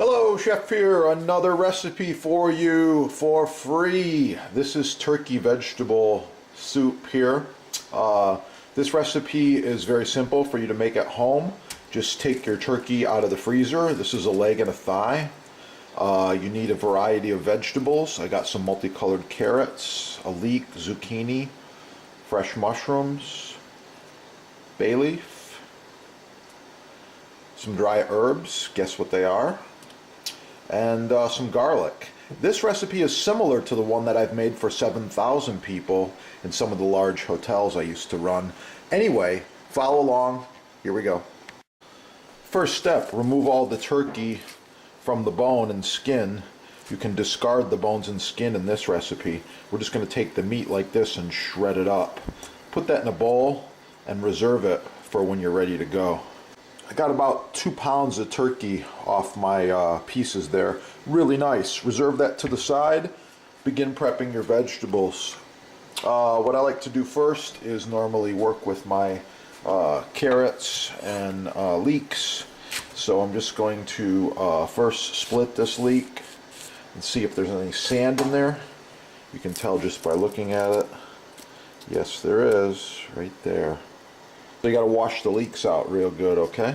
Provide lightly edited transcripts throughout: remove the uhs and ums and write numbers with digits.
Hello, Chef here. Another recipe for you for free. This is turkey vegetable soup here. This recipe is very simple for you to make at home. Just take your turkey out of the freezer. This is a leg and a thigh. You need a variety of vegetables. I got some multicolored carrots, a leek, zucchini, fresh mushrooms, bay leaf, some dry herbs, guess what they are, and some garlic. This recipe is similar to the one that I've made for 7,000 people in some of the large hotels I used to run. Anyway, follow along. Here we go. First step, remove all the turkey from the bone and skin. You can discard the bones and skin in this recipe. We're just going to take the meat like this and shred it up. Put that in a bowl and reserve it for when you're ready to go. I got about 2 pounds of turkey off my pieces there. Really nice. Reserve that to the side. Begin prepping your vegetables. What I like to do first is normally work with my carrots and leeks. So I'm just going to first split this leek and see if there's any sand in there. You can tell just by looking at it. Yes, there is, right there. So you got to wash the leeks out real good, okay?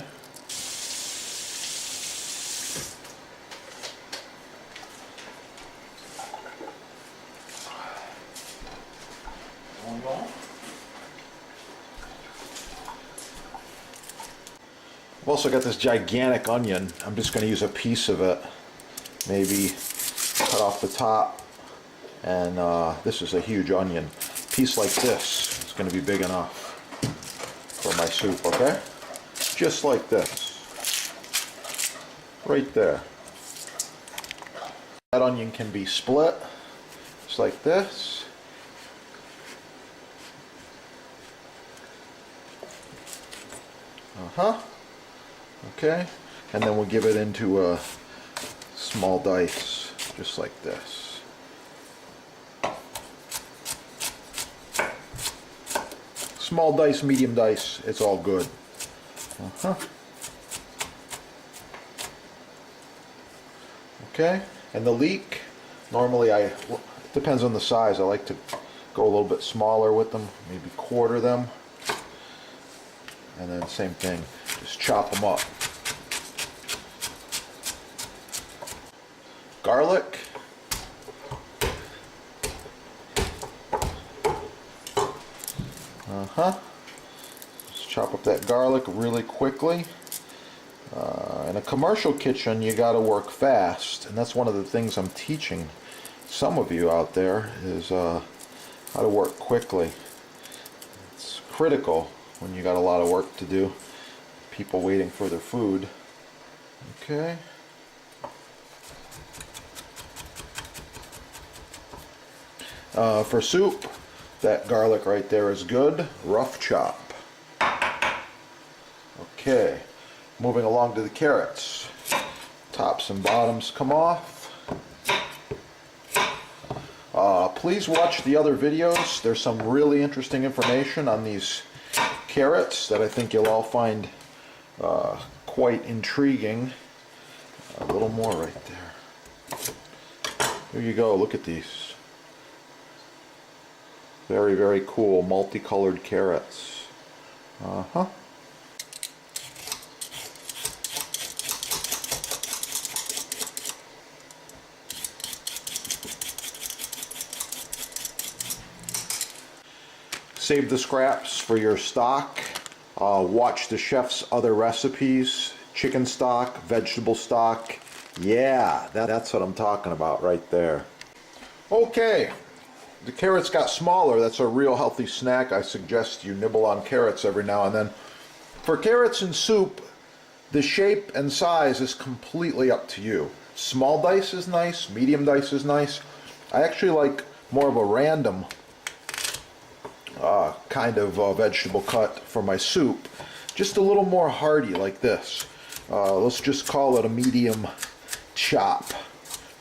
I've also got this gigantic onion. I'm just going to use a piece of it. Maybe cut off the top. And this is a huge onion. A piece like this is going to be big enough for my soup, okay? Just like this. Right there. That onion can be split, just like this. Okay, and then we'll give it into a small dice, just like this. Small dice, medium dice, it's all good. Okay, and the leek, normally it depends on the size. I like to go a little bit smaller with them, maybe quarter them. And then same thing, just chop them up. Garlic. Just chop up that garlic really quickly. In a commercial kitchen, you got to work fast, and that's one of the things I'm teaching some of you out there is how to work quickly. It's critical when you got a lot of work to do. People waiting for their food. Okay. For soup, that garlic right there is good. Rough chop. Okay. Moving along to the carrots. Tops and bottoms come off. Please watch the other videos. There's some really interesting information on these carrots that I think you'll all find quite intriguing. A little more right there. Here you go. Look at these. Very, very cool multicolored carrots. Save the scraps for your stock. Watch the chef's other recipes. Chicken stock, vegetable stock. Yeah, that's what I'm talking about right there. Okay, the carrots got smaller. That's a real healthy snack. I suggest you nibble on carrots every now and then. For carrots in soup, the shape and size is completely up to you. Small dice is nice, medium dice is nice. I actually like more of a random kind of vegetable cut for my soup. Just a little more hearty like this. Let's just call it a medium chop.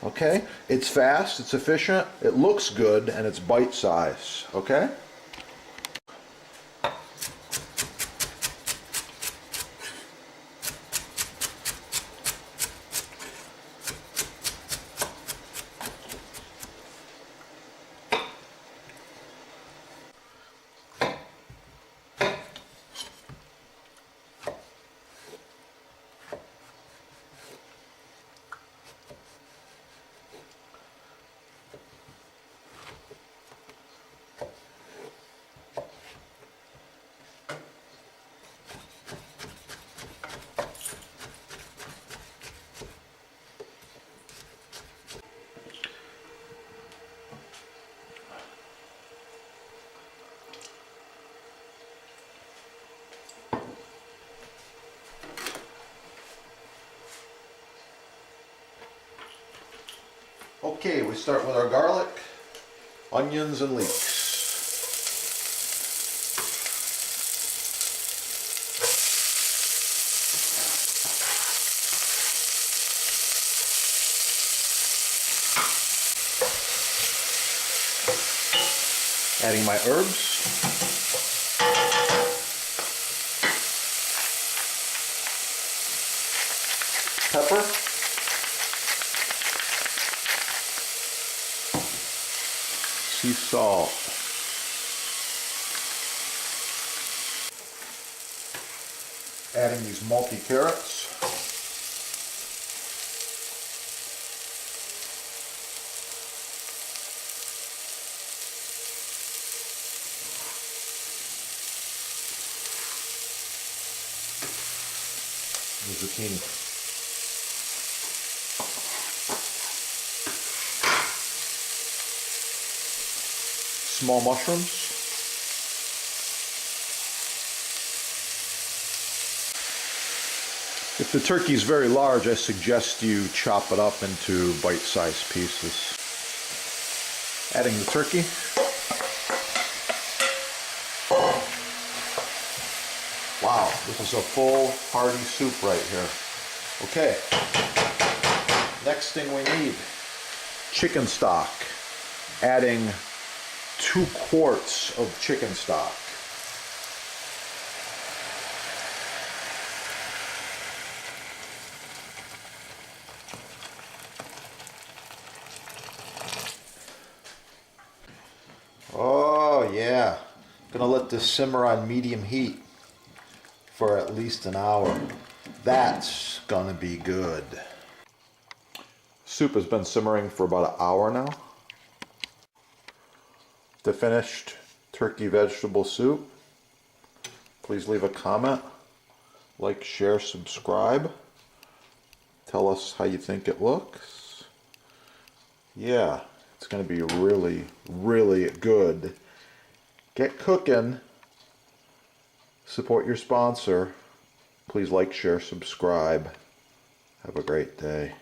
Okay? It's fast, it's efficient, it looks good, and it's bite size. Okay? Okay, we start with our garlic, onions, and leeks. Adding my herbs. Pepper. Sea salt. Adding these multi-carrots. The zucchini. Small mushrooms. If the turkey is very large, I suggest you chop it up into bite-sized pieces. Adding the turkey. Wow, this is a full hearty soup right here. Okay, next thing we need, chicken stock. Adding 2 quarts of chicken stock. Oh yeah, gonna let this simmer on medium heat for at least an hour. That's gonna be good. Soup has been simmering for about an hour now. The finished turkey vegetable soup. Please leave a comment, like, share, subscribe. Tell us how you think it looks. Yeah, it's gonna be really, really good. Get cooking. Support your sponsor. Please like, share, subscribe. Have a great day.